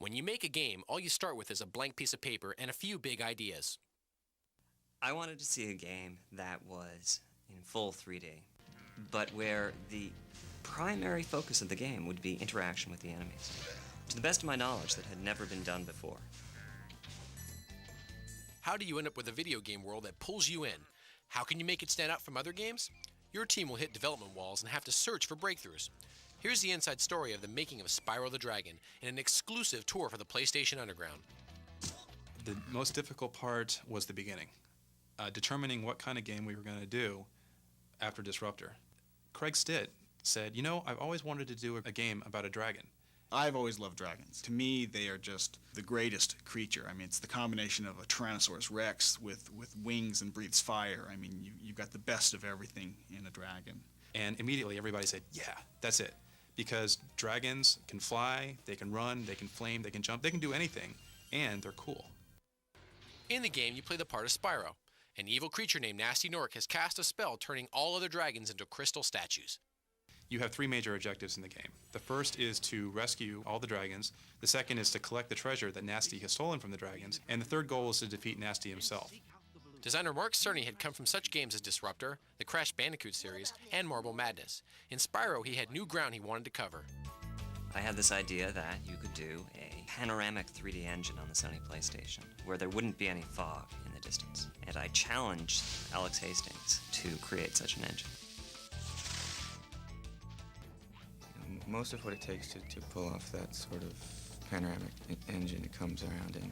When you make a game, all you start with is a blank piece of paper and a few big ideas. I wanted to see a game that was in full 3D, but where the primary focus of the game would be interaction with the enemies. To the best of my knowledge, that had never been done before. How do you end up with a video game world that pulls you in? How can you make it stand out from other games? Your team will hit development walls and have to search for breakthroughs. Here's the inside story of the making of Spyro the Dragon in an exclusive tour for the PlayStation Underground. The most difficult part was the beginning, determining what kind of game we were going to do after Disruptor. Craig Stitt said, you know, I've always wanted to do a game about a dragon. I've always loved dragons. To me, they are just the greatest creature. I mean, it's the combination of a Tyrannosaurus Rex with wings and breathes fire. I mean, you've got the best of everything in a dragon. And immediately everybody said, yeah, that's it. Because dragons can fly, they can run, they can flame, they can jump, they can do anything, and they're cool. In the game, you play the part of Spyro. An evil creature named Nasty Nork has cast a spell turning all other dragons into crystal statues. You have three major objectives in the game. The first is to rescue all the dragons. The second is to collect the treasure that Nasty has stolen from the dragons. And the third goal is to defeat Nasty himself. Designer Mark Cerny had come from such games as Disruptor, the Crash Bandicoot series, and Marble Madness. In Spyro, he had new ground he wanted to cover. I had this idea that you could do a panoramic 3D engine on the Sony PlayStation, where there wouldn't be any fog in the distance. And I challenged Alex Hastings to create such an engine. Most of what it takes to pull off that sort of panoramic engine, it comes around in,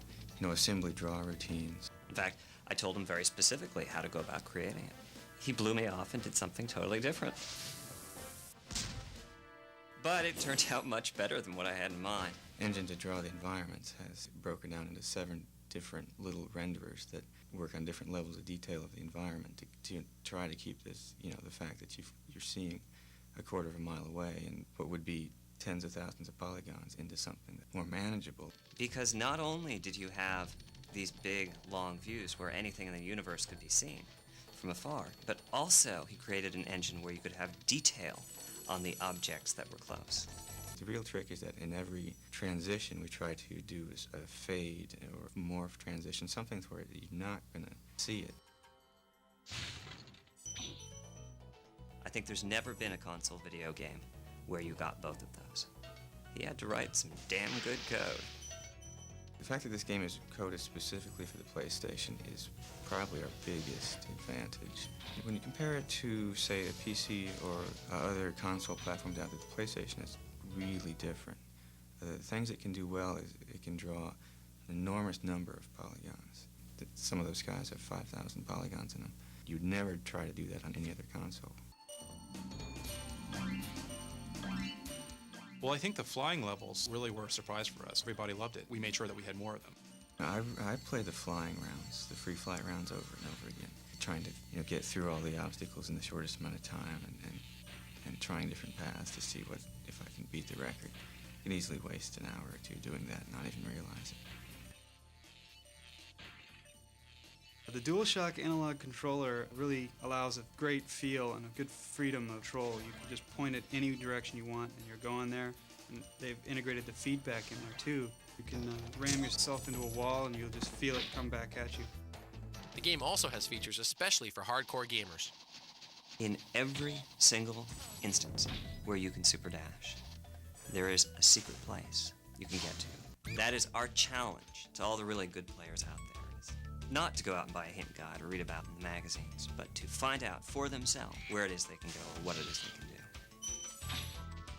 assembly draw routines. In fact, I told him very specifically how to go about creating it. He blew me off and did something totally different. But it turned out much better than what I had in mind. Engine to draw the environments has broken down into 7 different little renderers that work on different levels of detail of the environment to try to keep this, the fact that you're seeing a quarter of a mile away and what would be tens of thousands of polygons into something that's more manageable. Because not only did you have these big, long views where anything in the universe could be seen from afar, but also he created an engine where you could have detail on the objects that were close. The real trick is that in every transition we try to do a fade or morph transition, something where you're not going to see it. I think there's never been a console video game where you got both of those. He had to write some damn good code. The fact that this game is coded specifically for the PlayStation is probably our biggest advantage. When you compare it to, say, a PC or other console platforms out there, the PlayStation is really different. The things it can do well is it can draw an enormous number of polygons. Some of those guys have 5,000 polygons in them. You'd never try to do that on any other console. Well, I think the flying levels really were a surprise for us. Everybody loved it. We made sure that we had more of them. I play the flying rounds, the free flight rounds over and over again, trying to get through all the obstacles in the shortest amount of time and trying different paths to see if I can beat the record. You can easily waste an hour or two doing that and not even realize it. The DualShock analog controller really allows a great feel and a good freedom of control. You can just point it any direction you want and you're going there. And they've integrated the feedback in there too. You can ram yourself into a wall and you'll just feel it come back at you. The game also has features especially for hardcore gamers. In every single instance where you can super dash, there is a secret place you can get to. That is our challenge to all the really good players out there. Not to go out and buy a hint guide or read about it in the magazines, but to find out for themselves where it is they can go or what it is they can do.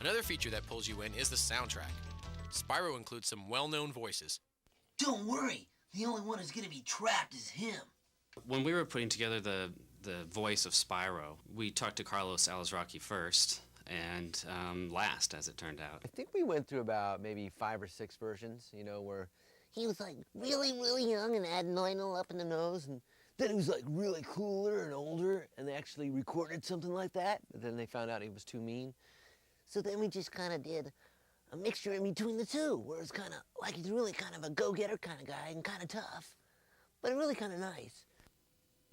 Another feature that pulls you in is the soundtrack. Spyro includes some well-known voices. Don't worry, the only one who's going to be trapped is him. When we were putting together the voice of Spyro, we talked to Carlos Alazraqui first and last, as it turned out. I think we went through about maybe 5 or 6 versions, where he was like really, really young and had Lionel up in the nose, and then he was like really cooler and older, and they actually recorded something like that, but then they found out he was too mean. So then we just kind of did a mixture in between the two, where it's kind of like he's really kind of a go-getter kind of guy and kind of tough, but really kind of nice.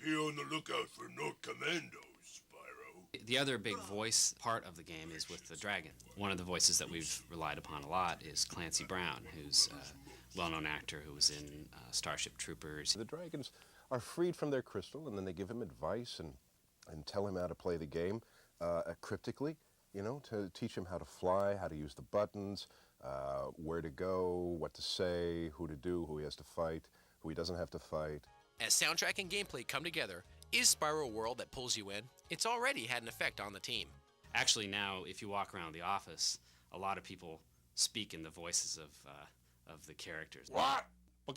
Be on the lookout for North Commandos, Spyro. The other big voice part of the game is with the dragon. One of the voices that we've relied upon a lot is Clancy Brown, who's a well-known actor who was in Starship Troopers. The dragons are freed from their crystal, and then they give him advice and tell him how to play the game cryptically, you know, to teach him how to fly, how to use the buttons, where to go, what to say, who to do, who he has to fight, who he doesn't have to fight. As soundtrack and gameplay come together, is Spyro a world that pulls you in? It's already had an effect on the team. Actually, now, if you walk around the office, a lot of people speak in the voices of the characters. What? You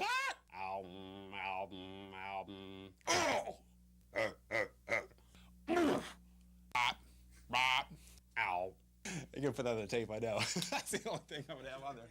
can put that on the tape, I know. That's the only thing I'm going to have on there.